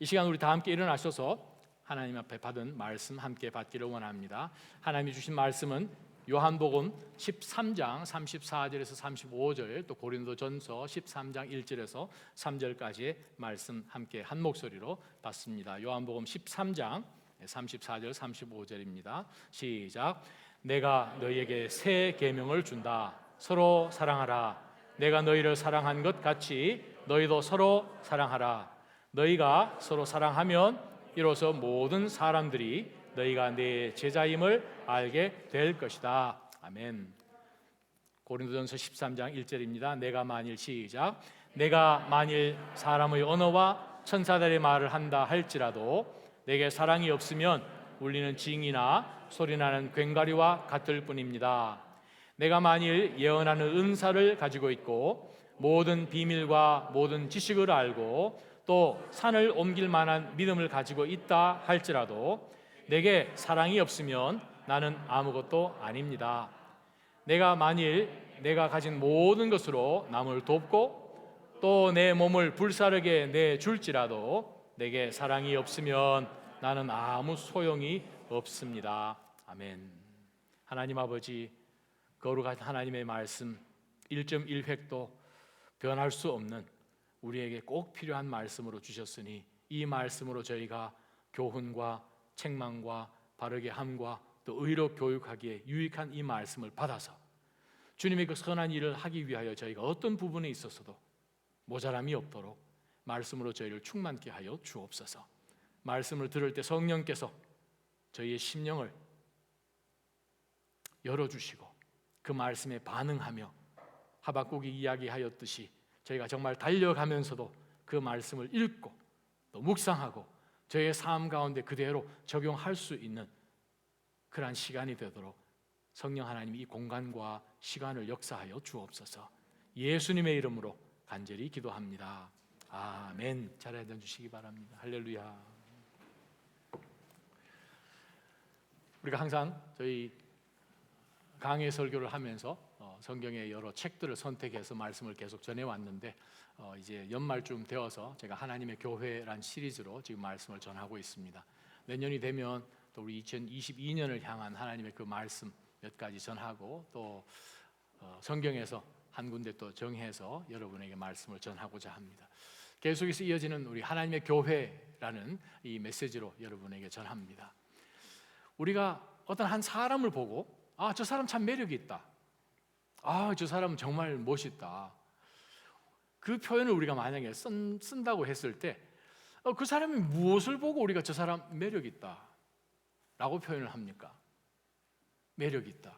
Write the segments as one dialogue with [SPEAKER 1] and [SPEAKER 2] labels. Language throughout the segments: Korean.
[SPEAKER 1] 이 시간 우리 다 함께 일어나셔서 하나님 앞에 받은 말씀 함께 받기를 원합니다. 하나님이 주신 말씀은 요한복음 13장 34절에서 35절, 또 고린도전서 13장 1절에서 3절까지의 말씀 함께 한 목소리로 받습니다. 요한복음 13장 34절 35절입니다. 시작. 내가 너희에게 새 계명을 준다. 서로 사랑하라. 내가 너희를 사랑한 것 같이 너희도 서로 사랑하라. 너희가 서로 사랑하면 이로써 모든 사람들이 너희가 내 제자임을 알게 될 것이다. 아멘. 고린도전서 13장 1절입니다. 내가 만일 시작. 내가 만일 사람의 언어와 천사들의 말을 한다 할지라도 내게 사랑이 없으면 울리는 징이나 소리나는 괭과리와 같을 뿐입니다. 내가 만일 예언하는 은사를 가지고 있고 모든 비밀과 모든 지식을 알고 또 산을 옮길 만한 믿음을 가지고 있다 할지라도 내게 사랑이 없으면 나는 아무것도 아닙니다. 내가 만일 내가 가진 모든 것으로 남을 돕고 또 내 몸을 불사르게 내줄지라도 내게 사랑이 없으면 나는 아무 소용이 없습니다. 아멘. 하나님 아버지, 거룩한 하나님의 말씀 1.1획도 변할 수 없는 우리에게 꼭 필요한 말씀으로 주셨으니 이 말씀으로 저희가 교훈과 책망과 바르게 함과 또 의로 교육하기에 유익한 이 말씀을 받아서 주님의 그 선한 일을 하기 위하여 저희가 어떤 부분에 있어서도 모자람이 없도록 말씀으로 저희를 충만케 하여 주옵소서. 말씀을 들을 때 성령께서 저희의 심령을 열어주시고 그 말씀에 반응하며 하박국이 이야기하였듯이 저희가 정말 달려가면서도 그 말씀을 읽고 또 묵상하고 저희의 삶 가운데 그대로 적용할 수 있는 그러한 시간이 되도록 성령 하나님이 이 공간과 시간을 역사하여 주옵소서. 예수님의 이름으로 간절히 기도합니다. 아멘. 잘 앉아주시기 바랍니다. 할렐루야. 우리가 항상 저희 강해 설교를 하면서 성경의 여러 책들을 선택해서 말씀을 계속 전해왔는데 이제 연말쯤 되어서 제가 하나님의 교회란 시리즈로 지금 말씀을 전하고 있습니다. 내년이 되면 또 우리 2022년을 향한 하나님의 그 말씀 몇 가지 전하고 또 성경에서 한 군데 또 정해서 여러분에게 말씀을 전하고자 합니다. 계속해서 이어지는 우리 하나님의 교회라는 이 메시지로 여러분에게 전합니다. 우리가 어떤 한 사람을 보고 저 사람 참 매력이 있다. 저 사람은 정말 멋있다. 그 표현을 우리가 만약에 쓴다고 했을 때 그 사람이 무엇을 보고 우리가 저 사람 매력 있다 라고 표현을 합니까? 매력 있다.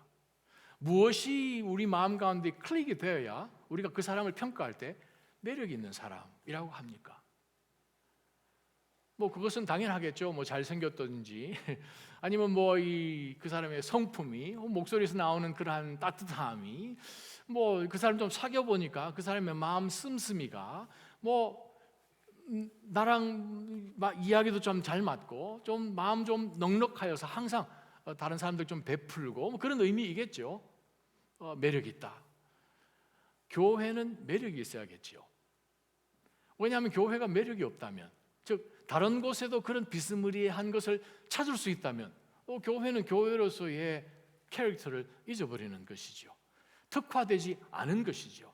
[SPEAKER 1] 무엇이 우리 마음 가운데 클릭이 되어야 우리가 그 사람을 평가할 때 매력 있는 사람이라고 합니까? 그것은 당연하겠죠. 잘생겼든지 아니면 그 사람의 성품이, 목소리에서 나오는 그러한 따뜻함이, 그 사람 좀 사귀어 보니까 그 사람의 마음 씀씀이가 나랑 이야기도 좀 잘 맞고 좀 마음 좀 넉넉하여서 항상 다른 사람들 좀 베풀고 그런 의미이겠죠. 매력 있다. 교회는 매력이 있어야겠죠. 왜냐하면 교회가 매력이 없다면, 즉 다른 곳에도 그런 비스무리한 것을 찾을 수 있다면 교회는 교회로서의 캐릭터를 잊어버리는 것이죠. 특화되지 않은 것이죠.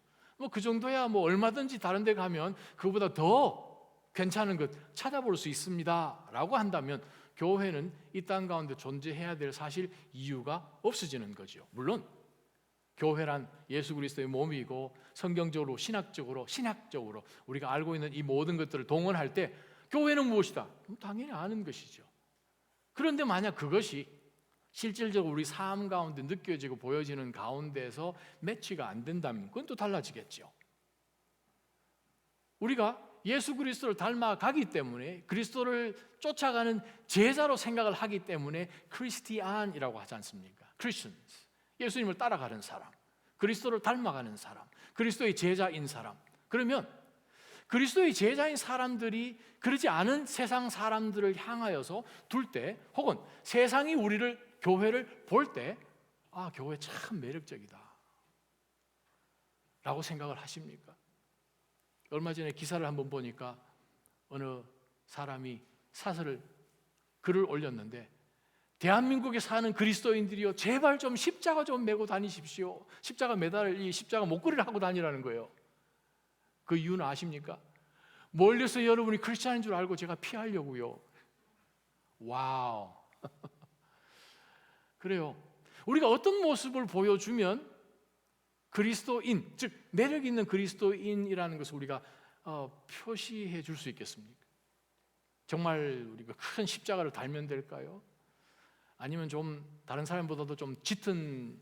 [SPEAKER 1] 그 정도야 얼마든지 다른 데 가면 그보다 더 괜찮은 것 찾아볼 수 있습니다 라고 한다면 교회는 이 땅 가운데 존재해야 될 사실 이유가 없어지는 거죠. 물론 교회란 예수 그리스도의 몸이고 성경적으로 신학적으로 우리가 알고 있는 이 모든 것들을 동원할 때 교회는 무엇이다? 당연히 아는 것이죠. 그런데 만약 그것이 실질적으로 우리 삶 가운데 느껴지고 보여지는 가운데서 매치가 안 된다면 그건 또 달라지겠죠. 우리가 예수 그리스도를 닮아가기 때문에 그리스도를 쫓아가는 제자로 생각을 하기 때문에 크리스티안이라고 하지 않습니까? 크리스천스, 예수님을 따라가는 사람, 그리스도를 닮아가는 사람, 그리스도의 제자인 사람. 그러면 그리스도의 제자인 사람들이 그러지 않은 세상 사람들을 향하여서 둘 때, 혹은 세상이 교회를 볼 때 교회 참 매력적이다 라고 생각을 하십니까? 얼마 전에 기사를 한번 보니까 어느 사람이 글을 올렸는데, 대한민국에 사는 그리스도인들이요, 제발 좀 십자가 좀 메고 다니십시오. 십자가 매달 이 십자가 목걸이를 하고 다니라는 거예요. 그 이유는 아십니까? 멀리서 여러분이 크리스찬인 줄 알고 제가 피하려고요. 와우. 그래요. 우리가 어떤 모습을 보여주면 그리스도인, 즉 매력 있는 그리스도인이라는 것을 우리가 표시해 줄 수 있겠습니까? 정말 우리가 큰 십자가를 달면 될까요? 아니면 좀 다른 사람보다도 좀 짙은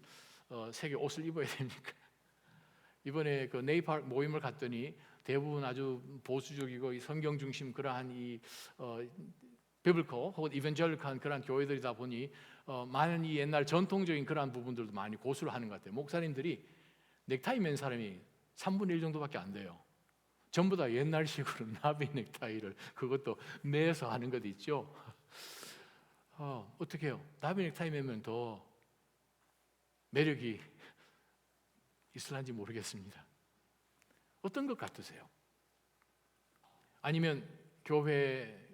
[SPEAKER 1] 색의 옷을 입어야 됩니까? 이번에 그 네이파크 모임을 갔더니 대부분 아주 보수적이고 이 성경 중심 그러한 이 비블리컬 혹은 이벤젤리컬한 그러한 교회들이다 보니 많은 이 옛날 전통적인 그러한 부분들도 많이 고수를 하는 것 같아요. 목사님들이 넥타이 맨 사람이 3분의 1 정도밖에 안 돼요. 전부 다 옛날식으로 나비 넥타이를 그것도 매서 하는 것 있죠. 어떻게 해요? 나비 넥타이 매면 더 매력이 있을런지 모르겠습니다. 어떤 것 같으세요? 아니면 교회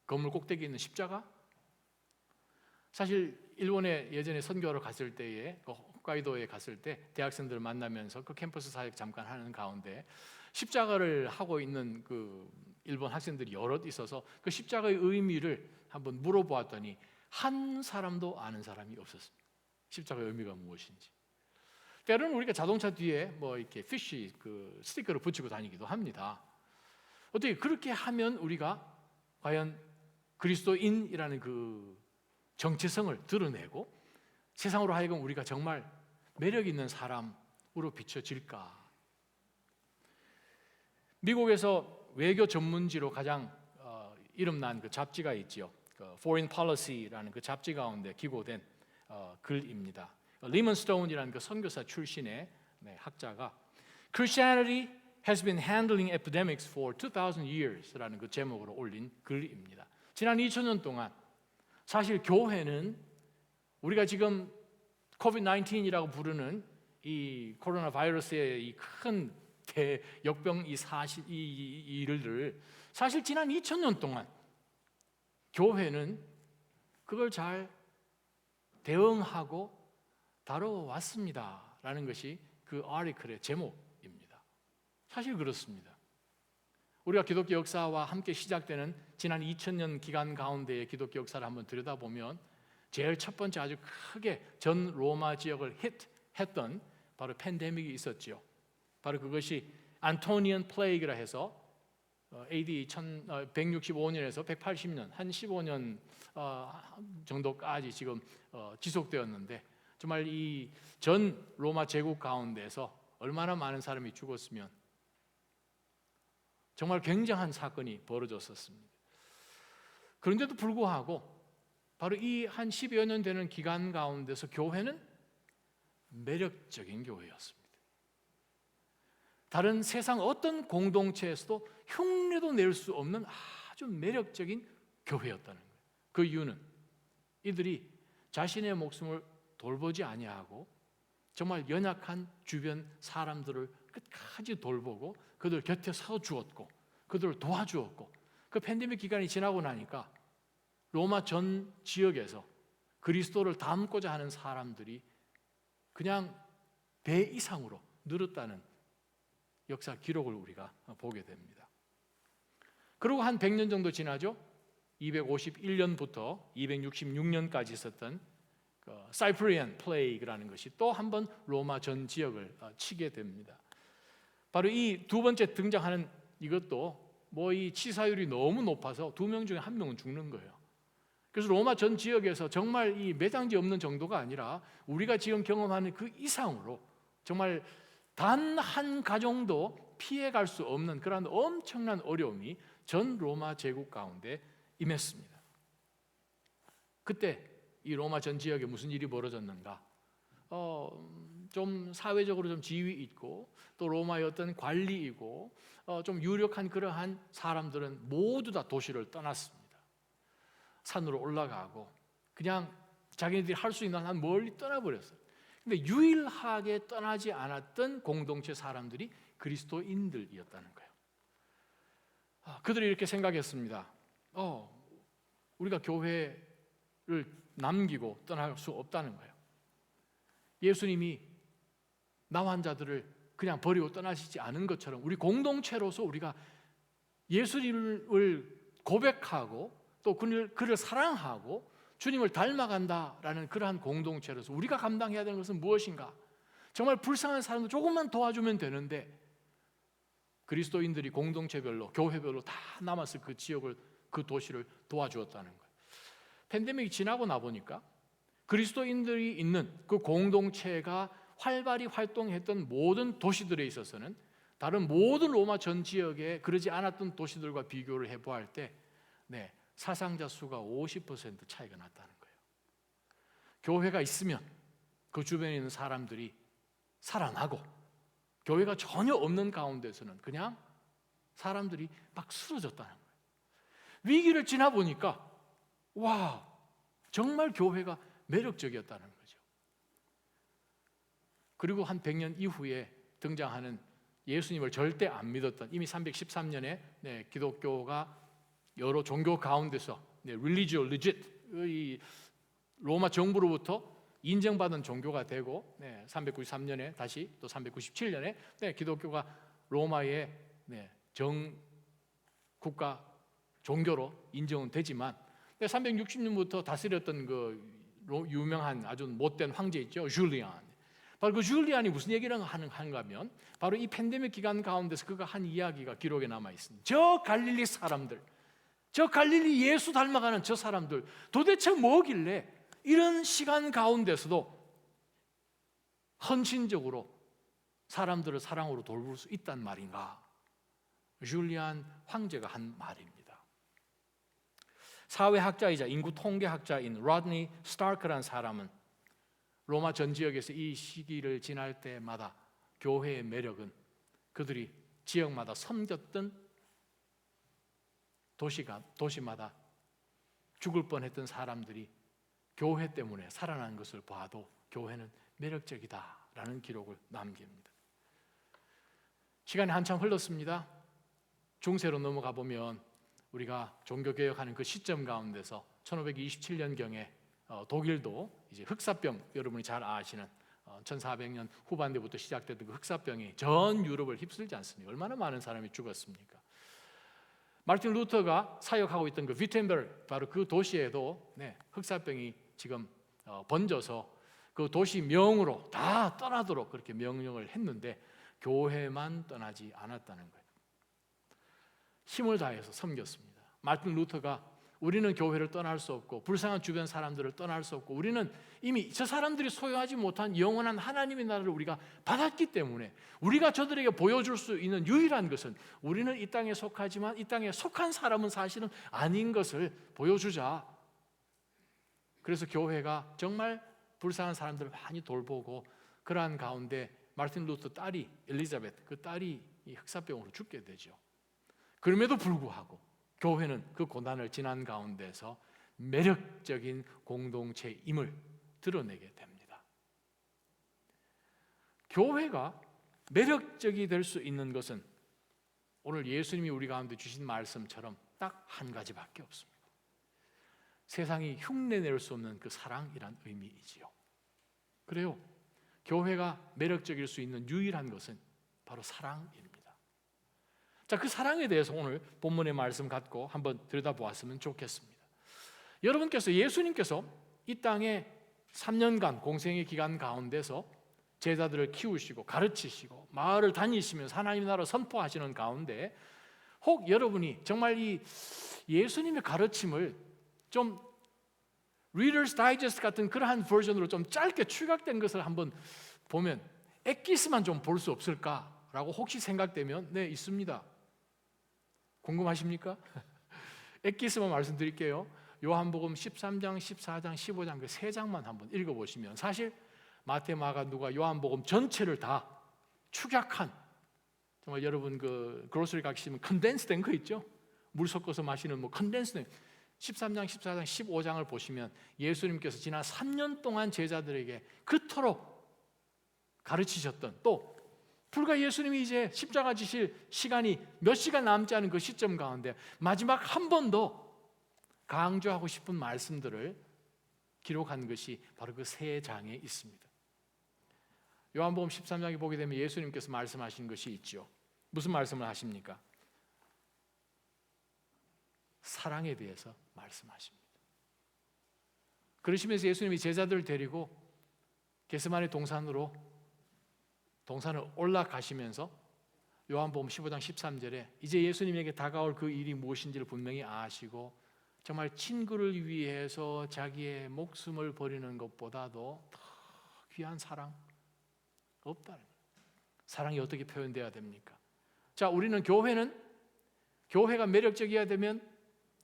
[SPEAKER 1] 건물 꼭대기에 있는 십자가? 사실 일본에 예전에 선교하러 갔을 때에 홋카이도에 갔을 때 대학생들을 만나면서 그 캠퍼스 사역 잠깐 하는 가운데 십자가를 하고 있는 그 일본 학생들이 여럿 있어서 그 십자가의 의미를 한번 물어보았더니 한 사람도 아는 사람이 없었습니다. 십자가의 의미가 무엇인지. 때로는 우리가 자동차 뒤에 뭐 이렇게 피쉬 그 스티커를 붙이고 다니기도 합니다. 어떻게 그렇게 하면 우리가 과연 그리스도인이라는 그 정체성을 드러내고 세상으로 하여금 우리가 정말 매력 있는 사람으로 비춰질까? 미국에서 외교 전문지로 가장 이름난 그 잡지가 있죠. 그 Foreign Policy라는 그 잡지 가운데 기고된 글입니다. 리먼 스톤이라는 그 선교사 출신의 학자가 Christianity has been handling epidemics for 2,000 years라는 그 제목으로 올린 글입니다. 지난 2000년 동안 사실 교회는 우리가 지금 COVID-19이라고 부르는 이 코로나 바이러스의 이 큰 대역병 이 일을 사실 지난 2000년 동안 교회는 그걸 잘 대응하고 다뤄왔습니다 라는 것이 그 아티클의 제목입니다. 사실 그렇습니다. 우리가 기독교 역사와 함께 시작되는 지난 2000년 기간 가운데의 기독교 역사를 한번 들여다보면 제일 첫 번째 아주 크게 전 로마 지역을 히트했던 바로 팬데믹이 있었죠. 바로 그것이 안토니언 플레이그라 해서 AD 165년에서 180년 한 15년 정도까지 지금 지속되었는데 정말 이 전 로마 제국 가운데서 얼마나 많은 사람이 죽었으면 정말 굉장한 사건이 벌어졌었습니다. 그런데도 불구하고 바로 이 한 10여 년 되는 기간 가운데서 교회는 매력적인 교회였습니다. 다른 세상 어떤 공동체에서도 흉내도 낼 수 없는 아주 매력적인 교회였다는 거예요. 그 이유는 이들이 자신의 목숨을 돌보지 아니하고 정말 연약한 주변 사람들을 끝까지 돌보고 그들 곁에 서 주었고 그들을 도와주었고 그 팬데믹 기간이 지나고 나니까 로마 전 지역에서 그리스도를 담고자 하는 사람들이 그냥 배 이상으로 늘었다는 역사 기록을 우리가 보게 됩니다. 그리고 한 100년 정도 지나죠. 251년부터 266년까지 있었던 사이프리안 플레이그라는 것이 또 한 번 로마 전 지역을 치게 됩니다. 바로 이 두 번째 등장하는 이것도 뭐 이 치사율이 너무 높아서 2명 중에 1명은 죽는 거예요. 그래서 로마 전 지역에서 정말 이 매장지 없는 정도가 아니라 우리가 지금 경험하는 그 이상으로 정말 단 한 가정도 피해갈 수 없는 그런 엄청난 어려움이 전 로마 제국 가운데 임했습니다. 그때 이 로마 전 지역에 무슨 일이 벌어졌는가? 좀 사회적으로 좀 지위 있고 또 로마의 어떤 관리이고 좀 유력한 그러한 사람들은 모두 다 도시를 떠났습니다. 산으로 올라가고 그냥 자기네들이 할 수 있는 한 멀리 떠나버렸어요. 근데 유일하게 떠나지 않았던 공동체 사람들이 그리스도인들이었다는 거예요. 그들이 이렇게 생각했습니다. 우리가 교회를 남기고 떠날 수 없다는 거예요. 예수님이 나 환자들을 그냥 버리고 떠나시지 않은 것처럼 우리 공동체로서 우리가 예수님을 고백하고 또 그를 사랑하고 주님을 닮아간다라는 그러한 공동체로서 우리가 감당해야 되는 것은 무엇인가? 정말 불쌍한 사람들 조금만 도와주면 되는데 그리스도인들이 공동체별로 교회별로 다 남았을 그 지역을 그 도시를 도와주었다는 거예요. 팬데믹이 지나고 나 보니까 그리스도인들이 있는 그 공동체가 활발히 활동했던 모든 도시들에 있어서는 다른 모든 로마 전 지역에 그러지 않았던 도시들과 비교를 해보았을 때 사상자 수가 50% 차이가 났다는 거예요. 교회가 있으면 그 주변에 있는 사람들이 살아나고 교회가 전혀 없는 가운데서는 그냥 사람들이 막 쓰러졌다는 거예요. 위기를 지나보니까 와, 정말 교회가 매력적이었다는 거죠. 그리고 한 100년 이후에 등장하는 예수님을 절대 안 믿었던 이미 313년에 기독교가 여러 종교 가운데서 religio legit 이 로마 정부로부터 인정받은 종교가 되고 393년에 다시 또 397년에 기독교가 로마의 정국가 종교로 인정은 되지만 360년부터 다스렸던 그 유명한 아주 못된 황제 있죠, 줄리안. 바로 그 줄리안이 무슨 얘기를 하는가 하면 바로 이 팬데믹 기간 가운데서 그가 한 이야기가 기록에 남아 있습니다. 저 갈릴리 사람들, 저 갈릴리 예수 닮아가는 저 사람들 도대체 뭐길래 이런 시간 가운데서도 헌신적으로 사람들을 사랑으로 돌볼 수 있단 말인가? 줄리안 황제가 한 말입니다. 사회학자이자 인구 통계학자인 로드니 스타크라는 사람은 로마 전 지역에서 이 시기를 지날 때마다 교회의 매력은 그들이 지역마다 섬겼던 도시마다 죽을 뻔했던 사람들이 교회 때문에 살아난 것을 봐도 교회는 매력적이다라는 기록을 남깁니다. 시간이 한참 흘렀습니다. 중세로 넘어가 보면 우리가 종교개혁하는 그 시점 가운데서 1527년경에 독일도 이제 흑사병, 여러분이 잘 아시는 1400년 후반대부터 시작됐던 그 흑사병이 전 유럽을 휩쓸지 않습니까? 얼마나 많은 사람이 죽었습니까? 마르틴 루터가 사역하고 있던 그 위텐베르, 바로 그 도시에도 흑사병이 지금 번져서 그 도시 명으로 다 떠나도록 그렇게 명령을 했는데 교회만 떠나지 않았다는 거예요. 힘을 다해서 섬겼습니다. 마르틴 루터가 우리는 교회를 떠날 수 없고 불쌍한 주변 사람들을 떠날 수 없고 우리는 이미 저 사람들이 소유하지 못한 영원한 하나님의 나라를 우리가 받았기 때문에 우리가 저들에게 보여줄 수 있는 유일한 것은 우리는 이 땅에 속하지만 이 땅에 속한 사람은 사실은 아닌 것을 보여주자. 그래서 교회가 정말 불쌍한 사람들을 많이 돌보고 그러한 가운데 마르틴 루터 딸이 엘리자베트, 그 딸이 이 흑사병으로 죽게 되죠. 그럼에도 불구하고 교회는 그 고난을 지난 가운데서 매력적인 공동체임을 드러내게 됩니다. 교회가 매력적이 될 수 있는 것은 오늘 예수님이 우리 가운데 주신 말씀처럼 딱 한 가지밖에 없습니다. 세상이 흉내낼 수 없는 그 사랑이란 의미이지요. 그래요. 교회가 매력적일 수 있는 유일한 것은 바로 사랑입니다. 자, 그 사랑에 대해서 오늘 본문의 말씀 갖고 한번 들여다보았으면 좋겠습니다. 여러분께서 예수님께서 이 땅에 3년간 공생의 기간 가운데서 제자들을 키우시고 가르치시고 마을을 다니시면서 하나님의 나라를 선포하시는 가운데 혹 여러분이 정말 이 예수님의 가르침을 좀 Reader's Digest 같은 그러한 버전으로 좀 짧게 축약된 것을 한번 보면 엑기스만 좀 볼 수 없을까라고 혹시 생각되면 네, 있습니다. 궁금하십니까? 엑기스만 말씀드릴게요. 요한복음 13장, 14장, 15장 그 세 장만 한번 읽어보시면 사실 마태, 마가, 누가 요한복음 전체를 다 축약한 정말 여러분 그 그로서리 가시면 컨덴스된 거 있죠? 물 섞어서 마시는 뭐 컨덴스된 13장, 14장, 15장을 보시면 예수님께서 지난 3년 동안 제자들에게 그토록 가르치셨던 또 불과 예수님이 이제 십자가 지실 시간이 몇 시간 남지 않은 그 시점 가운데 마지막 한 번 더 강조하고 싶은 말씀들을 기록한 것이 바로 그 세 장에 있습니다. 요한복음 13장에 보게 되면 예수님께서 말씀하신 것이 있죠. 무슨 말씀을 하십니까? 사랑에 대해서 말씀하십니다. 그러시면서 예수님이 제자들을 데리고 겟세마네 동산을 올라가시면서 요한복음 15장 13절에 이제 예수님에게 다가올 그 일이 무엇인지를 분명히 아시고 정말 친구를 위해서 자기의 목숨을 버리는 것보다도 더 귀한 사랑 없다는 거예요. 사랑이 어떻게 표현돼야 됩니까? 자, 우리는 교회가 매력적이어야 되면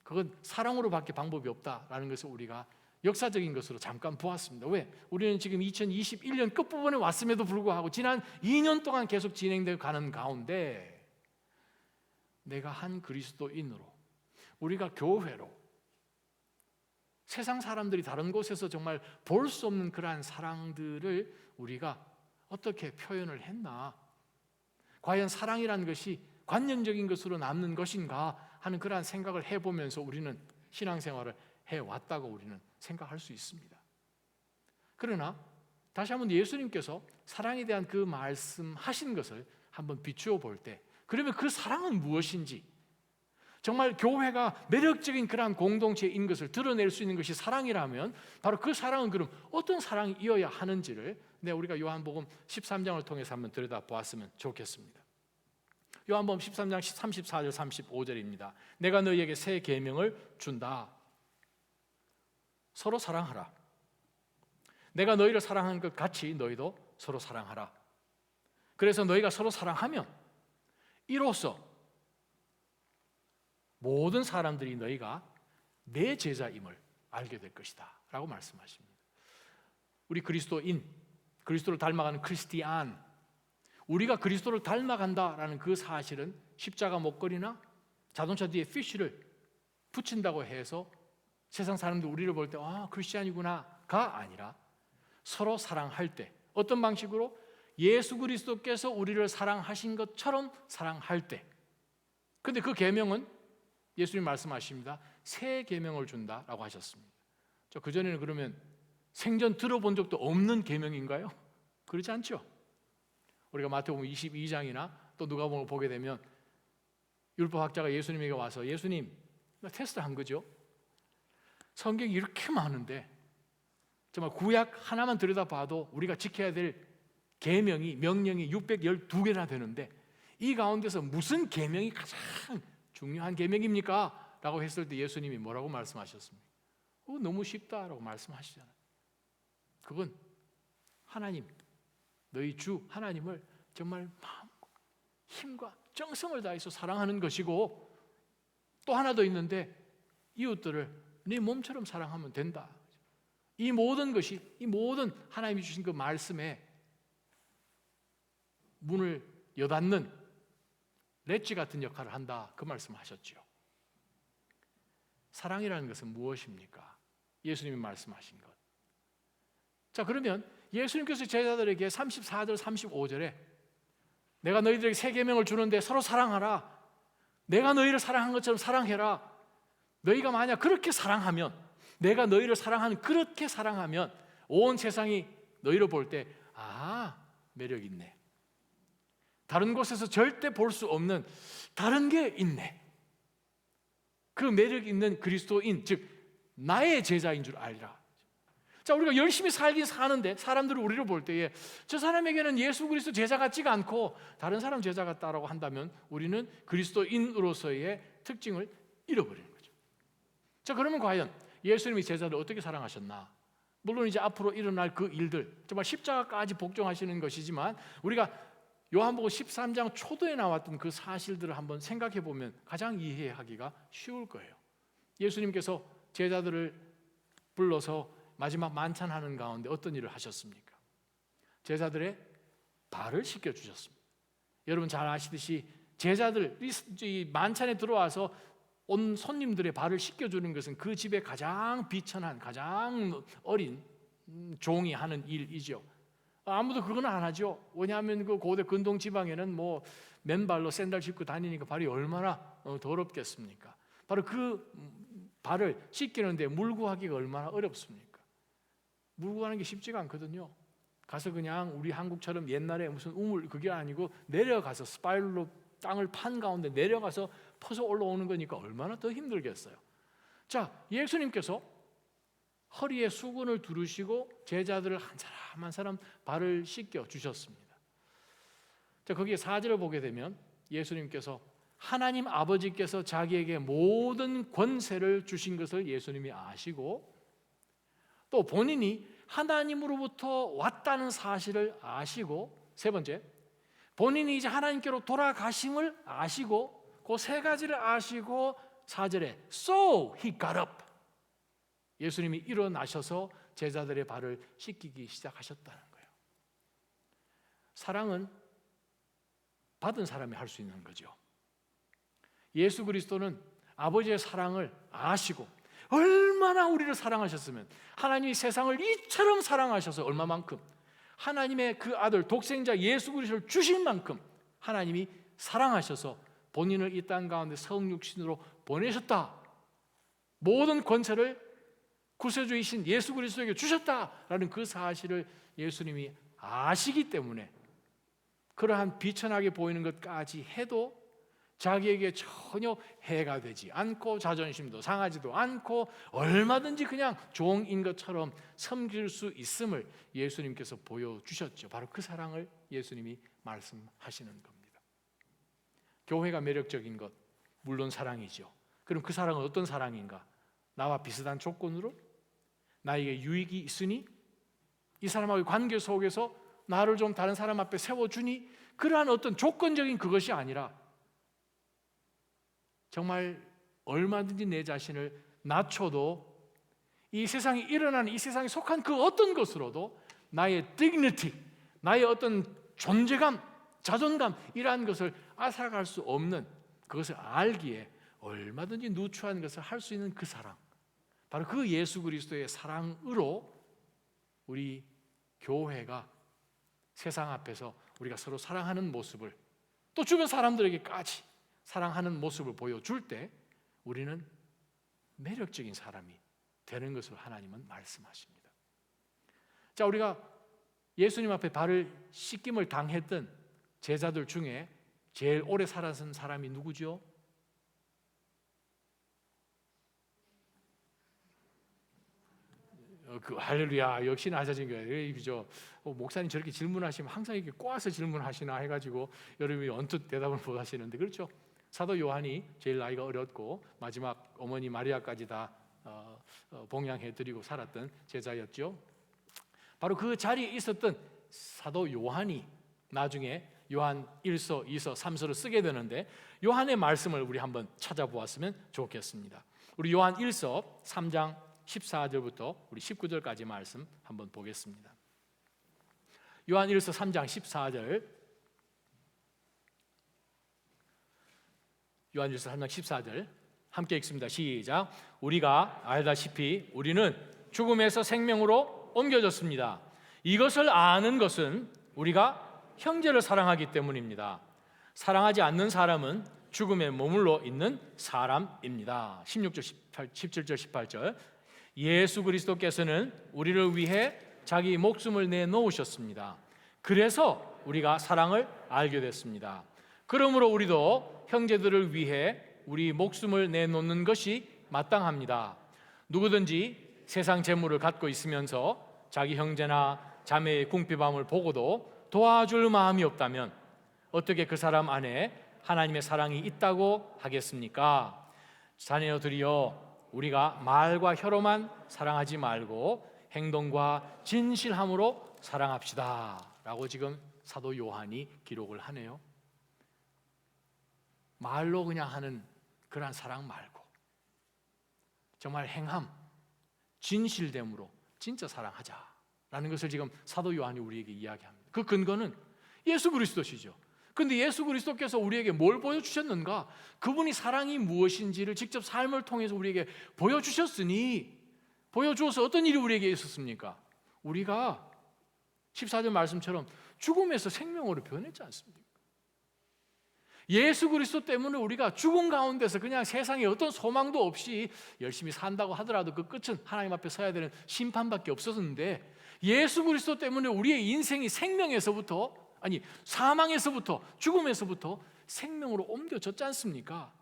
[SPEAKER 1] 그건 사랑으로밖에 방법이 없다라는 것을 우리가 역사적인 것으로 잠깐 보았습니다. 왜? 우리는 지금 2021년 끝부분에 왔음에도 불구하고 지난 2년 동안 계속 진행되어 가는 가운데 내가 한 그리스도인으로 우리가 교회로 세상 사람들이 다른 곳에서 정말 볼 수 없는 그러한 사랑들을 우리가 어떻게 표현을 했나? 과연 사랑이라는 것이 관념적인 것으로 남는 것인가 하는 그러한 생각을 해보면서 우리는 신앙생활을 해왔다고 우리는 생각할 수 있습니다. 그러나 다시 한번 예수님께서 사랑에 대한 그 말씀하신 것을 한번 비추어 볼 때 그러면 그 사랑은 무엇인지 정말 교회가 매력적인 그러한 공동체인 것을 드러낼 수 있는 것이 사랑이라면 바로 그 사랑은 그럼 어떤 사랑이어야 하는지를 우리가 요한복음 13장을 통해서 한번 들여다보았으면 좋겠습니다. 요한복음 13장 34절 35절입니다. 내가 너희에게 새 계명을 준다. 서로 사랑하라. 내가 너희를 사랑한 것 같이 너희도 서로 사랑하라. 그래서 너희가 서로 사랑하면 이로써 모든 사람들이 너희가 내 제자임을 알게 될 것이다 라고 말씀하십니다. 우리 그리스도인, 그리스도를 닮아가는 크리스티안, 우리가 그리스도를 닮아간다라는 그 사실은 십자가 목걸이나 자동차 뒤에 피쉬를 붙인다고 해서 세상 사람들 우리를 볼 때 크리스티안이구나가 아니라 서로 사랑할 때 어떤 방식으로 예수 그리스도께서 우리를 사랑하신 것처럼 사랑할 때, 근데 그 계명은 예수님 말씀하십니다. 새 계명을 준다라고 하셨습니다. 그전에는 그러면 생전 들어본 적도 없는 계명인가요? 그렇지 않죠. 우리가 마태복음 22장이나 또 누가복음을 보게 되면 율법학자가 예수님에게 와서 예수님, 테스트 한 거죠. 성경이 이렇게 많은데 정말 구약 하나만 들여다봐도 우리가 지켜야 될 명령이 612개나 되는데 이 가운데서 무슨 계명이 가장 중요한 계명입니까? 라고 했을 때 예수님이 뭐라고 말씀하셨습니까? 너무 쉽다라고 말씀하시잖아요. 그건 하나님, 너희 주 하나님을 정말 마음과 힘과 정성을 다해서 사랑하는 것이고 또 하나 더 있는데 이웃들을 네 몸처럼 사랑하면 된다. 이 모든 하나님이 주신 그 말씀에 문을 여닫는 렛지 같은 역할을 한다. 그 말씀하셨죠. 사랑이라는 것은 무엇입니까? 예수님이 말씀하신 것. 자, 그러면 예수님께서 제자들에게 34절 35절에 내가 너희들에게 새 계명을 주는데 서로 사랑하라. 내가 너희를 사랑한 것처럼 사랑해라. 너희가 만약 그렇게 사랑하면, 내가 너희를 그렇게 사랑하면 온 세상이 너희를 볼 때 매력 있네. 다른 곳에서 절대 볼 수 없는 다른 게 있네. 그 매력 있는 그리스도인, 즉 나의 제자인 줄 알리라. 자, 우리가 열심히 살긴 사는데 사람들이 우리를 볼 때에 저 사람에게는 예수 그리스도 제자 같지가 않고 다른 사람 제자 같다라고 한다면 우리는 그리스도인으로서의 특징을 잃어버리는 거죠. 자, 그러면 과연 예수님이 제자를 어떻게 사랑하셨나? 물론 이제 앞으로 일어날 그 일들, 정말 십자가까지 복종하시는 것이지만 우리가 요한복음 13장 초도에 나왔던 그 사실들을 한번 생각해 보면 가장 이해하기가 쉬울 거예요. 예수님께서 제자들을 불러서 마지막 만찬하는 가운데 어떤 일을 하셨습니까? 제자들의 발을 씻겨 주셨습니다. 여러분 잘 아시듯이 제자들 이 만찬에 들어와서 온 손님들의 발을 씻겨주는 것은 그 집에 가장 비천한, 가장 어린 종이 하는 일이죠. 아무도 그건 안 하죠. 왜냐하면 그 고대 근동 지방에는 맨발로 샌들 신고 다니니까 발이 얼마나 더럽겠습니까? 바로 그 발을 씻기는데 물구하기가 얼마나 어렵습니까? 물구하는 게 쉽지가 않거든요. 가서 그냥 우리 한국처럼 옛날에 무슨 우물 그게 아니고 내려가서 스파이럴로 땅을 판 가운데 내려가서 퍼서 올라오는 거니까 얼마나 더 힘들겠어요. 자, 예수님께서 허리에 수건을 두르시고 제자들을 한 사람 한 사람 발을 씻겨 주셨습니다. 자, 거기에 4절을 보게 되면 예수님께서 하나님 아버지께서 자기에게 모든 권세를 주신 것을 예수님이 아시고 또 본인이 하나님으로부터 왔다는 사실을 아시고 세 번째, 본인이 이제 하나님께로 돌아가심을 아시고 그 세 가지를 아시고 4절에 So he got up. 예수님이 일어나셔서 제자들의 발을 씻기기 시작하셨다는 거예요. 사랑은 받은 사람이 할 수 있는 거죠. 예수 그리스도는 아버지의 사랑을 아시고 얼마나 우리를 사랑하셨으면 하나님이 세상을 이처럼 사랑하셔서 얼마만큼 하나님의 그 아들 독생자 예수 그리스도를 주실 만큼 하나님이 사랑하셔서 본인을 이 땅 가운데 성육신으로 보내셨다. 모든 권세를 구세주이신 예수 그리스도에게 주셨다라는 그 사실을 예수님이 아시기 때문에 그러한 비천하게 보이는 것까지 해도 자기에게 전혀 해가 되지 않고 자존심도 상하지도 않고 얼마든지 그냥 종인 것처럼 섬길 수 있음을 예수님께서 보여주셨죠. 바로 그 사랑을 예수님이 말씀하시는 겁니다. 교회가 매력적인 것 물론 사랑이죠. 그럼 그 사랑은 어떤 사랑인가? 나와 비슷한 조건으로 나에게 유익이 있으니 이 사람과의 관계 속에서 나를 좀 다른 사람 앞에 세워주니 그러한 어떤 조건적인 그것이 아니라 정말 얼마든지 내 자신을 낮춰도 이 세상에 일어나는 이 세상에 속한 그 어떤 것으로도 나의 dignity, 나의 어떤 존재감, 자존감 이러한 것을 앗아갈 수 없는 그것을 알기에 얼마든지 누추한 것을 할 수 있는 그 사랑, 바로 그 예수 그리스도의 사랑으로 우리 교회가 세상 앞에서 우리가 서로 사랑하는 모습을 또 주변 사람들에게까지 사랑하는 모습을 보여줄 때 우리는 매력적인 사람이 되는 것을 하나님은 말씀하십니다. 자, 우리가 예수님 앞에 발을 씻김을 당했던 제자들 중에 제일 오래 살았던 사람이 누구죠? 할렐루야, 역시 낮아진 거예요. 그죠? 목사님 저렇게 질문하시면 항상 이렇게 꼬아서 질문하시나 해가지고 여러분이 언뜻 대답을 못 하시는데 그렇죠? 사도 요한이 제일 나이가 어렸고 마지막 어머니 마리아까지 다 봉양해드리고 살았던 제자였죠. 바로 그 자리에 있었던 사도 요한이 나중에 요한 1서, 2서, 3서를 쓰게 되는데 요한의 말씀을 우리 한번 찾아보았으면 좋겠습니다. 우리 요한 1서 3장 14절부터 우리 19절까지 말씀 한번 보겠습니다. 요한 1서 3장 14절 요한일서 3장 14절 함께 읽습니다. 시작. 우리가 알다시피 우리는 죽음에서 생명으로 옮겨졌습니다. 이것을 아는 것은 우리가 형제를 사랑하기 때문입니다. 사랑하지 않는 사람은 죽음에 머물러 있는 사람입니다. 16절, 17절, 18절 예수 그리스도께서는 우리를 위해 자기 목숨을 내놓으셨습니다. 그래서 우리가 사랑을 알게 됐습니다. 그러므로 우리도 형제들을 위해 우리 목숨을 내놓는 것이 마땅합니다. 누구든지 세상 재물을 갖고 있으면서 자기 형제나 자매의 궁핍함을 보고도 도와줄 마음이 없다면 어떻게 그 사람 안에 하나님의 사랑이 있다고 하겠습니까? 자녀들이여, 우리가 말과 혀로만 사랑하지 말고 행동과 진실함으로 사랑합시다 라고 지금 사도 요한이 기록을 하네요. 말로 그냥 하는 그러한 사랑 말고 정말 행함, 진실됨으로 진짜 사랑하자라는 것을 지금 사도 요한이 우리에게 이야기합니다. 그 근거는 예수 그리스도시죠. 그런데 예수 그리스도께서 우리에게 뭘 보여주셨는가? 그분이 사랑이 무엇인지를 직접 삶을 통해서 우리에게 보여주셨으니 보여주어서 어떤 일이 우리에게 있었습니까? 우리가 14절 말씀처럼 죽음에서 생명으로 변했지 않습니까? 예수 그리스도 때문에 우리가 죽음 가운데서 그냥 세상에 어떤 소망도 없이 열심히 산다고 하더라도 그 끝은 하나님 앞에 서야 되는 심판밖에 없었는데, 예수 그리스도 때문에 우리의 인생이 생명에서부터, 아니 사망에서부터, 죽음에서부터 생명으로 옮겨졌지 않습니까?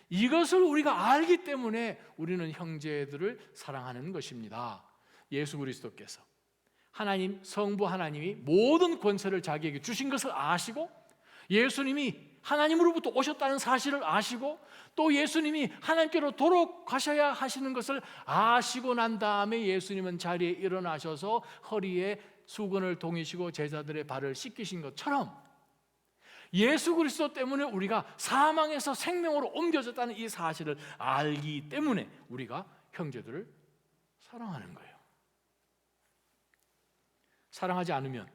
[SPEAKER 1] 이것을 우리가 알기 때문에 우리는 형제들을 사랑하는 것입니다. 예수 그리스도께서, 하나님, 성부 하나님이 모든 권세를 자기에게 주신 것을 아시고, 예수님이 하나님으로부터 오셨다는 사실을 아시고, 또 예수님이 하나님께로 돌아가셔야 하시는 것을 아시고 난 다음에 예수님은 자리에 일어나셔서 허리에 수건을 동이시고 제자들의 발을 씻기신 것처럼, 예수 그리스도 때문에 우리가 사망에서 생명으로 옮겨졌다는 이 사실을 알기 때문에 우리가 형제들을 사랑하는 거예요. 사랑하지 않으면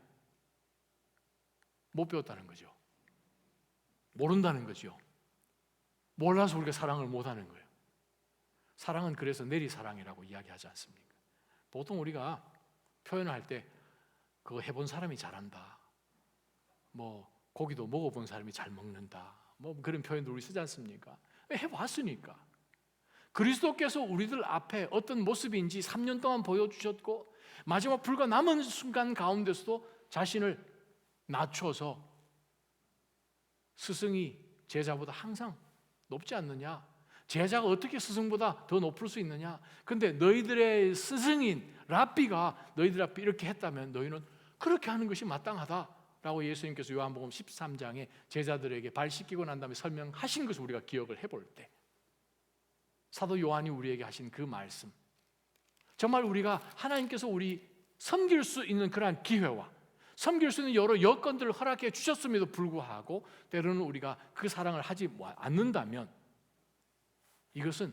[SPEAKER 1] 못 배웠다는 거죠. 모른다는 거죠. 몰라서 우리가 사랑을 못하는 거예요. 사랑은 그래서 내리사랑이라고 이야기하지 않습니까? 보통 우리가 표현을 할 때 그거 해본 사람이 잘한다, 뭐 고기도 먹어본 사람이 잘 먹는다, 뭐 그런 표현도 우리 쓰지 않습니까? 해봤으니까. 그리스도께서 우리들 앞에 어떤 모습인지 3년 동안 보여주셨고, 마지막 불과 남은 순간 가운데서도 자신을 낮춰서 스승이 제자보다 항상 높지 않느냐, 제자가 어떻게 스승보다 더 높을 수 있느냐, 근데 너희들의 스승인 랍비가 너희들 앞에 이렇게 했다면 너희는 그렇게 하는 것이 마땅하다라고 예수님께서 요한복음 13장에 제자들에게 발 씻기고 난 다음에 설명하신 것을 우리가 기억을 해볼 때, 사도 요한이 우리에게 하신 그 말씀, 정말 우리가 하나님께서 우리 섬길 수 있는 그러한 기회와 섬길 수 있는 여러 여건들을 허락해 주셨음에도 불구하고 때로는 우리가 그 사랑을 하지 않는다면, 이것은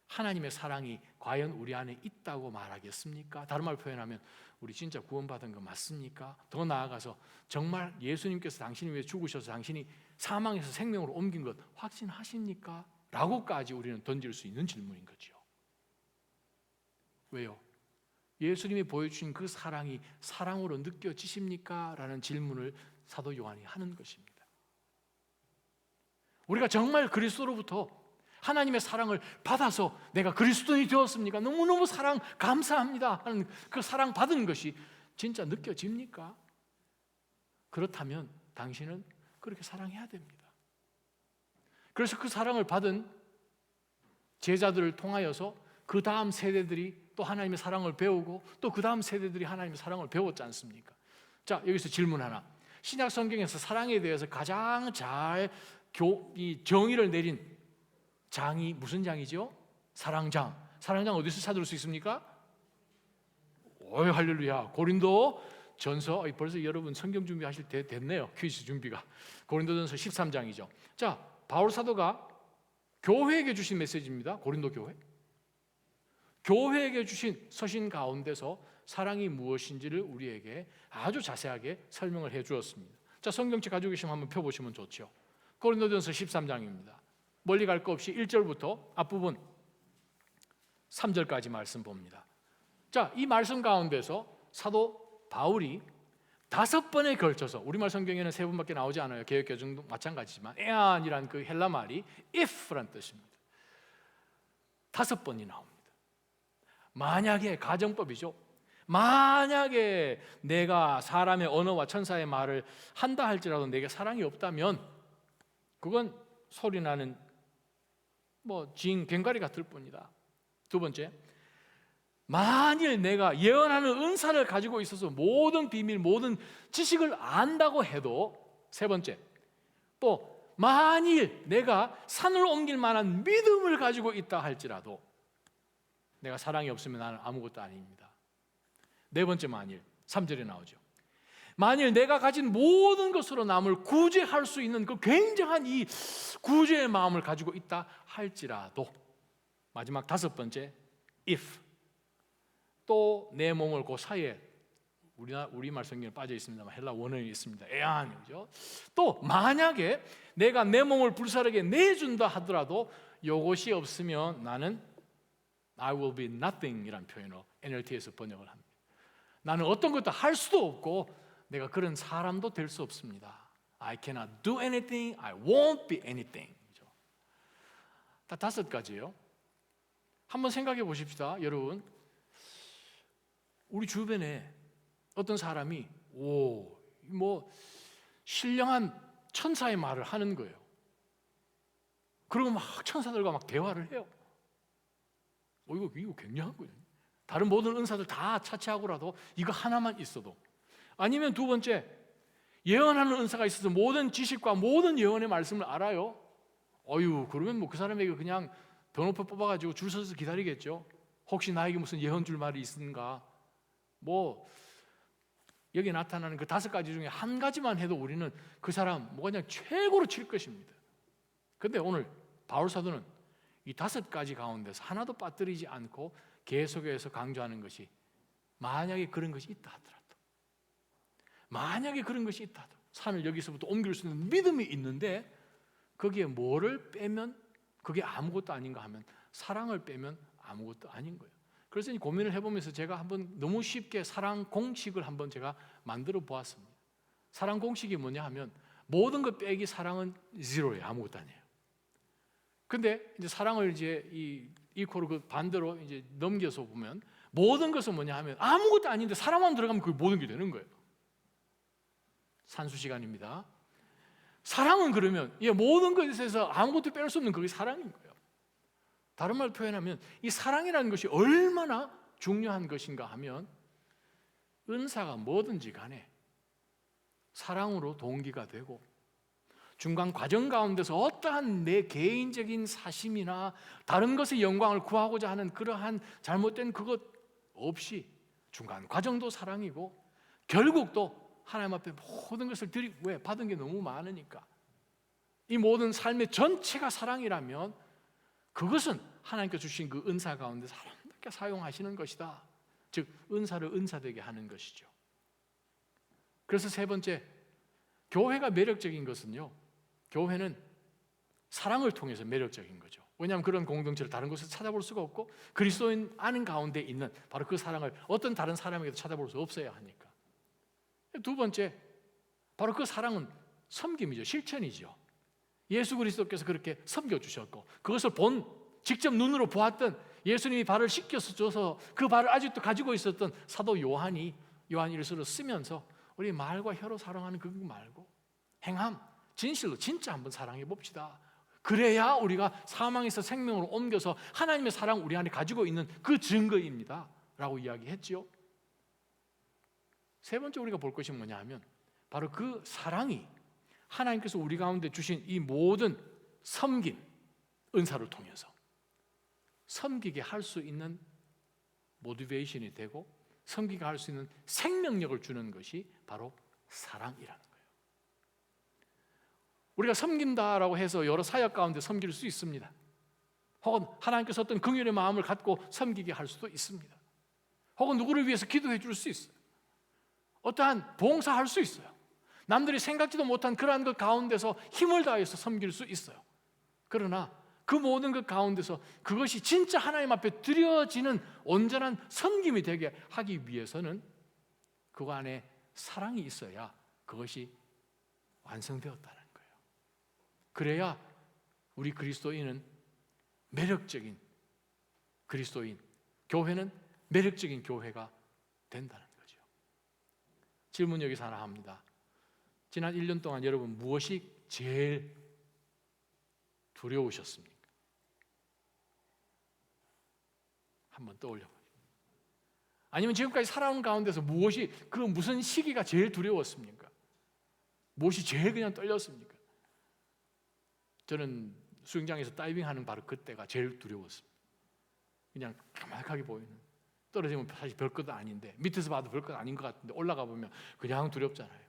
[SPEAKER 1] 하나님의 사랑이 과연 우리 안에 있다고 말하겠습니까? 다른 말로 표현하면 우리 진짜 구원받은 거 맞습니까? 더 나아가서 정말 예수님께서 당신을 위해 죽으셔서 당신이 사망에서 생명으로 옮긴 것 확신하십니까? 라고까지 우리는 던질 수 있는 질문인 거죠. 왜요? 예수님이 보여주신 그 사랑이 사랑으로 느껴지십니까? 라는 질문을 사도 요한이 하는 것입니다. 우리가 정말 그리스도로부터 하나님의 사랑을 받아서 내가 그리스도인이 되었습니까? 너무너무 사랑 감사합니다 하는 그 사랑 받은 것이 진짜 느껴집니까? 그렇다면 당신은 그렇게 사랑해야 됩니다. 그래서 그 사랑을 받은 제자들을 통하여서 그 다음 세대들이 또 하나님의 사랑을 배우고, 또 그 다음 세대들이 하나님의 사랑을 배웠지 않습니까? 자, 여기서 질문 하나. 신약 성경에서 사랑에 대해서 가장 잘 이 정의를 내린 장이 무슨 장이죠? 사랑장. 사랑장 어디서 찾을 수 있습니까? 오, 할렐루야. 고린도 전서, 벌써 여러분 성경 준비하실 때 됐네요. 퀴즈 준비가. 고린도전서 13장이죠. 자, 바울 사도가 교회에게 주신 메시지입니다. 고린도 교회. 교회에게 주신 서신 가운데서 사랑이 무엇인지를 우리에게 아주 자세하게 설명을 해 주었습니다. 자, 성경책 가지고 계시면 한번 펴보시면 좋죠. 고린도전서 13장입니다. 멀리 갈 거 없이 1절부터 앞부분 3절까지 말씀 봅니다. 자, 이 말씀 가운데서 사도 바울이 5번에 걸쳐서, 우리말 성경에는 3번밖에 나오지 않아요. 개역개정도 마찬가지지만 에안이란 그 헬라 말이 if란 뜻입니다. 5번이 나옵니다. 만약에, 가정법이죠. 만약에 내가 사람의 언어와 천사의 말을 한다 할지라도 내게 사랑이 없다면 그건 소리나는 괭과리 같을 뿐이다. 2번째, 만일 내가 예언하는 은사를 가지고 있어서 모든 비밀, 모든 지식을 안다고 해도, 3번째, 또 만일 내가 산을 옮길 만한 믿음을 가지고 있다 할지라도 내가 사랑이 없으면 나는 아무것도 아닙니다. 4번째, 만일, 3절에 나오죠. 만일 내가 가진 모든 것으로 남을 구제할 수 있는 그 굉장한 이 구제의 마음을 가지고 있다 할지라도, 마지막 5번째, if, 또 내 몸을 그 사이에, 우리말 성경에 빠져 있습니다만 헬라 원어에 있습니다. 에안이죠. 또 만약에 내가 내 몸을 불사르게 내준다 하더라도 이것이 없으면 나는 I will be nothing 이란 표현으로 NLT에서 번역을 합니다. 나는 어떤 것도 할 수도 없고 내가 그런 사람도 될 수 없습니다 I cannot do anything. I won't be anything. 다 5가지예요. 한번 생각해 보십시다, 여러분. 우리 주변에 어떤 사람이 신령한 천사의 말을 하는 거예요. 그리고 막 천사들과 막 대화를 해요. 이거 굉장한 거예요. 다른 모든 은사들 다 차치하고라도 이거 하나만 있어도. 아니면 2번째, 예언하는 은사가 있어서 모든 지식과 모든 예언의 말씀을 알아요. 그러면 그 사람에게 그냥 번호표 뽑아가지고 줄 서서 기다리겠죠. 혹시 나에게 무슨 예언 줄 말이 있는가? 여기 나타나는 그 5가지 중에 한 가지만 해도 우리는 그 사람 그냥 최고로 칠 것입니다. 근데 오늘 바울 사도는 이 5가지 가운데서 하나도 빠뜨리지 않고 계속해서 강조하는 것이, 만약에 그런 것이 있다 하더라도, 만약에 그런 것이 있다 하더라도 산을 여기서부터 옮길 수 있는 믿음이 있는데 거기에 뭐를 빼면 그게 아무것도 아닌가 하면 사랑을 빼면 아무것도 아닌 거예요. 그래서 고민을 해보면서 제가 한번 너무 쉽게 사랑 공식을 한번 제가 만들어 보았습니다. 사랑 공식이 뭐냐 하면 모든 것 빼기 사랑은 0예요. 아무것도 아니에요. 근데 이제 사랑을 이제 이코로 그 반대로 이제 넘겨서 보면 모든 것은 뭐냐 하면 아무것도 아닌데 사랑만 들어가면 그게 모든 게 되는 거예요. 산수 시간입니다. 사랑은 그러면 모든 것에서 아무것도 뺄 수 없는 그게 사랑인 거예요. 다른 말로 표현하면 이 사랑이라는 것이 얼마나 중요한 것인가 하면 은사가 뭐든지 간에 사랑으로 동기가 되고 중간 과정 가운데서 어떠한 내 개인적인 사심이나 다른 것의 영광을 구하고자 하는 그러한 잘못된 그것 없이 중간 과정도 사랑이고 결국 또 하나님 앞에 모든 것을 왜? 받은 게 너무 많으니까. 이 모든 삶의 전체가 사랑이라면 그것은 하나님께 주신 그 은사 가운데 사람답게 사용하시는 것이다. 즉 은사를 은사되게 하는 것이죠. 그래서 3번째, 교회가 매력적인 것은요, 교회는 사랑을 통해서 매력적인 거죠. 왜냐하면 그런 공동체를 다른 곳에서 찾아볼 수가 없고 그리스도인 아는 가운데 있는 바로 그 사랑을 어떤 다른 사람에게도 찾아볼 수 없어야 하니까. 2번째, 바로 그 사랑은 섬김이죠. 실천이죠. 예수 그리스도께서 그렇게 섬겨주셨고 그것을 직접 눈으로 보았던 예수님이 발을 씻겨서 줘서 그 발을 아직도 가지고 있었던 사도 요한이 요한일서를 쓰면서 우리 말과 혀로 사랑하는 그거 말고 행함, 진실로 진짜 한번 사랑해 봅시다. 그래야 우리가 사망에서 생명으로 옮겨서 하나님의 사랑 우리 안에 가지고 있는 그 증거입니다 라고 이야기했죠. 3번째 우리가 볼 것이 뭐냐 하면 바로 그 사랑이 하나님께서 우리 가운데 주신 이 모든 섬김, 은사를 통해서 섬기게 할 수 있는 모티베이션이 되고 섬기게 할 수 있는 생명력을 주는 것이 바로 사랑이라는 거예요. 우리가 섬긴다라고 해서 여러 사역 가운데 섬길 수 있습니다. 혹은 하나님께서 어떤 긍휼의 마음을 갖고 섬기게 할 수도 있습니다. 혹은 누구를 위해서 기도해 줄 수 있어요. 어떠한 봉사할 수 있어요. 남들이 생각지도 못한 그러한 것 가운데서 힘을 다해서 섬길 수 있어요. 그러나 그 모든 것 가운데서 그것이 진짜 하나님 앞에 드려지는 온전한 섬김이 되게 하기 위해서는 그 안에 사랑이 있어야 그것이 완성되었다는 거예요. 그래야 우리 그리스도인은 매력적인 그리스도인, 교회는 매력적인 교회가 된다는 거죠. 질문 여기서 하나 합니다. 지난 1년 동안 여러분 무엇이 제일 두려우셨습니까? 한번 떠올려보세요. 아니면 지금까지 살아온 가운데서 무슨 시기가 제일 두려웠습니까? 무엇이 제일 그냥 떨렸습니까? 저는 수영장에서 다이빙하는 바로 그때가 제일 두려웠습니다. 그냥 까맣게 보이는, 떨어지면 사실 별것도 아닌데 밑에서 봐도 별것 아닌 것 같은데 올라가 보면 그냥 두렵잖아요.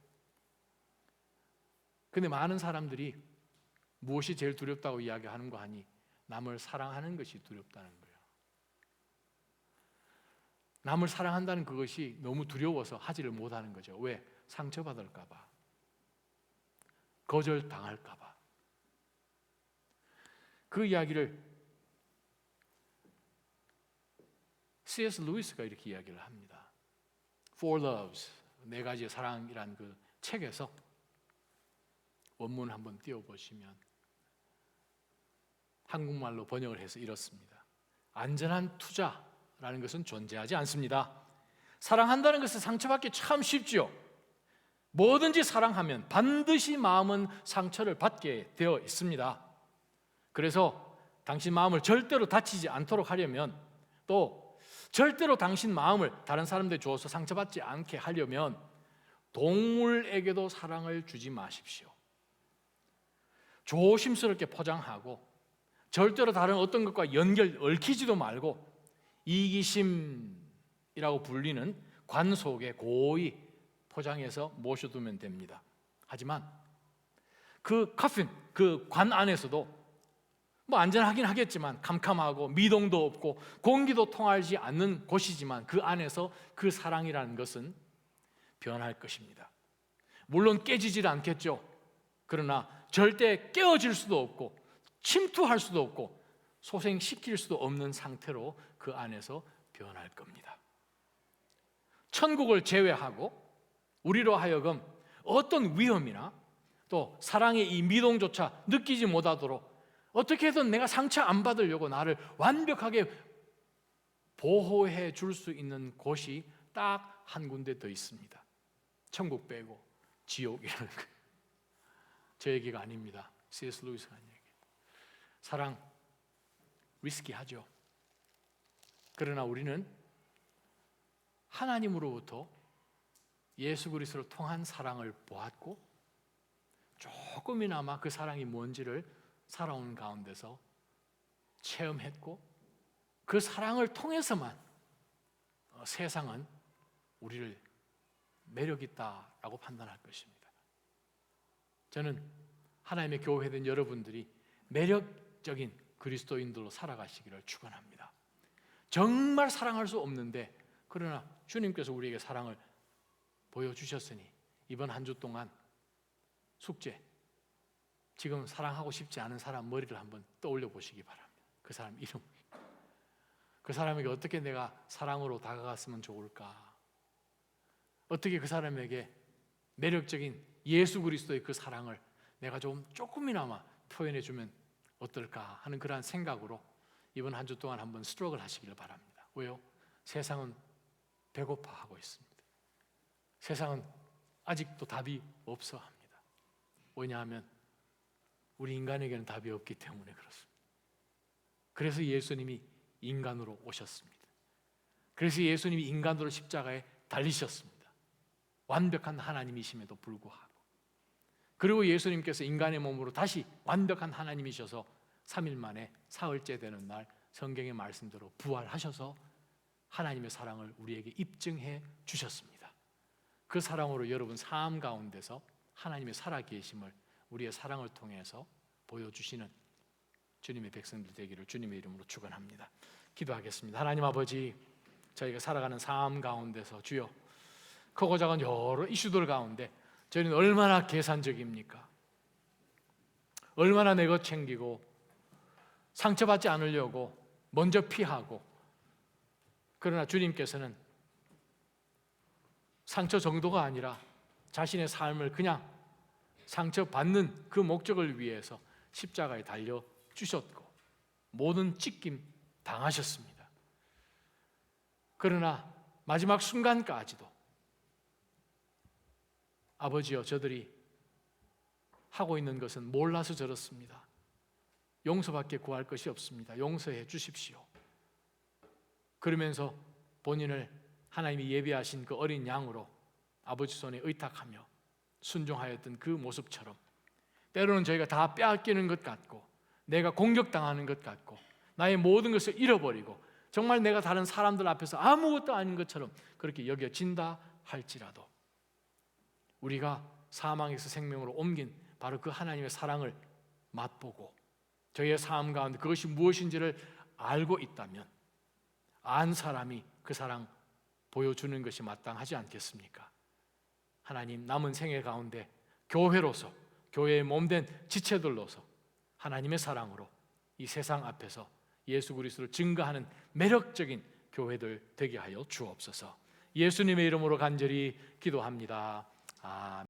[SPEAKER 1] 근데 많은 사람들이 무엇이 제일 두렵다고 이야기하는 거 하니 남을 사랑하는 것이 두렵다는 거예요. 남을 사랑한다는 그것이 너무 두려워서 하지를 못하는 거죠. 왜? 상처받을까 봐, 거절당할까 봐. 그 이야기를 C.S. 루이스가 이렇게 이야기를 합니다. Four Loves, 4가지의 사랑이라는 그 책에서 원문 한번 띄워보시면 한국말로 번역을 해서 이렇습니다. 안전한 투자라는 것은 존재하지 않습니다. 사랑한다는 것은 상처받기 참 쉽죠. 뭐든지 사랑하면 반드시 마음은 상처를 받게 되어 있습니다. 그래서 당신 마음을 절대로 다치지 않도록 하려면, 또 절대로 당신 마음을 다른 사람들에 주어서 상처받지 않게 하려면 동물에게도 사랑을 주지 마십시오. 조심스럽게 포장하고 절대로 다른 어떤 것과 얽히지도 말고 이기심이라고 불리는 관 속에 고이 포장해서 모셔두면 됩니다. 하지만 그 커핀, 그 관 안에서도 뭐 안전하긴 하겠지만 캄캄하고 미동도 없고 공기도 통하지 않는 곳이지만 그 안에서 그 사랑이라는 것은 변할 것입니다. 물론 깨지질 않겠죠. 그러나 절대 깨어질 수도 없고 침투할 수도 없고 소생시킬 수도 없는 상태로 그 안에서 변할 겁니다. 천국을 제외하고 우리로 하여금 어떤 위험이나 또 사랑의 이 미동조차 느끼지 못하도록 어떻게든 내가 상처 안 받으려고 나를 완벽하게 보호해 줄 수 있는 곳이 딱 한 군데 더 있습니다. 천국 빼고 지옥이라는 거. 제 얘기가 아닙니다. C.S. 루이스가 한 얘기. 사랑 리스키하죠. 그러나 우리는 하나님으로부터 예수 그리스도를 통한 사랑을 보았고 조금이나마 그 사랑이 뭔지를 살아온 가운데서 체험했고 그 사랑을 통해서만 세상은 우리를 매력있다라고 판단할 것입니다. 저는 하나님의 교회된 여러분들이 매력적인 그리스도인들로 살아가시기를 축원합니다. 정말 사랑할 수 없는데 그러나 주님께서 우리에게 사랑을 보여주셨으니 이번 한 주 동안 숙제, 지금 사랑하고 싶지 않은 사람 머리를 한번 떠올려 보시기 바랍니다. 그 사람 이름, 그 사람에게 어떻게 내가 사랑으로 다가갔으면 좋을까? 어떻게 그 사람에게 매력적인 예수 그리스도의 그 사랑을 내가 조금이나마 표현해 주면 어떨까 하는 그러한 생각으로 이번 한 주 동안 한번 스트럭을 하시기를 바랍니다. 왜요? 세상은 배고파하고 있습니다. 세상은 아직도 답이 없어 합니다. 왜냐하면 우리 인간에게는 답이 없기 때문에 그렇습니다. 그래서 예수님이 인간으로 오셨습니다. 그래서 예수님이 인간으로 십자가에 달리셨습니다. 완벽한 하나님이심에도 불구하고. 그리고 예수님께서 인간의 몸으로 다시 완벽한 하나님이셔서 3일 만에 사흘째 되는 날 성경의 말씀대로 부활하셔서 하나님의 사랑을 우리에게 입증해 주셨습니다. 그 사랑으로 여러분 삶 가운데서 하나님의 살아계심을 우리의 사랑을 통해서 보여주시는 주님의 백성들 되기를 주님의 이름으로 축원합니다. 기도하겠습니다. 하나님 아버지, 저희가 살아가는 삶 가운데서 주여 크고 작은 여러 이슈들 가운데 저희는 얼마나 계산적입니까? 얼마나 내 것 챙기고 상처받지 않으려고 먼저 피하고, 그러나 주님께서는 상처 정도가 아니라 자신의 삶을 그냥 상처받는 그 목적을 위해서 십자가에 달려 주셨고 모든 찢김 당하셨습니다. 그러나 마지막 순간까지도 아버지여, 저들이 하고 있는 것은 몰라서 저렇습니다. 용서밖에 구할 것이 없습니다. 용서해 주십시오. 그러면서 본인을 하나님이 예비하신 그 어린 양으로 아버지 손에 의탁하며 순종하였던 그 모습처럼 때로는 저희가 다 빼앗기는 것 같고 내가 공격당하는 것 같고 나의 모든 것을 잃어버리고 정말 내가 다른 사람들 앞에서 아무것도 아닌 것처럼 그렇게 여겨진다 할지라도 우리가 사망에서 생명으로 옮긴 바로 그 하나님의 사랑을 맛보고 저희의 삶 가운데 그것이 무엇인지를 알고 있다면 안 사람이 그 사랑 보여주는 것이 마땅하지 않겠습니까? 하나님, 남은 생애 가운데 교회로서, 교회의 몸된 지체들로서 하나님의 사랑으로 이 세상 앞에서 예수 그리스도를 증거하는 매력적인 교회들 되게 하여 주옵소서. 예수님의 이름으로 간절히 기도합니다. 아멘.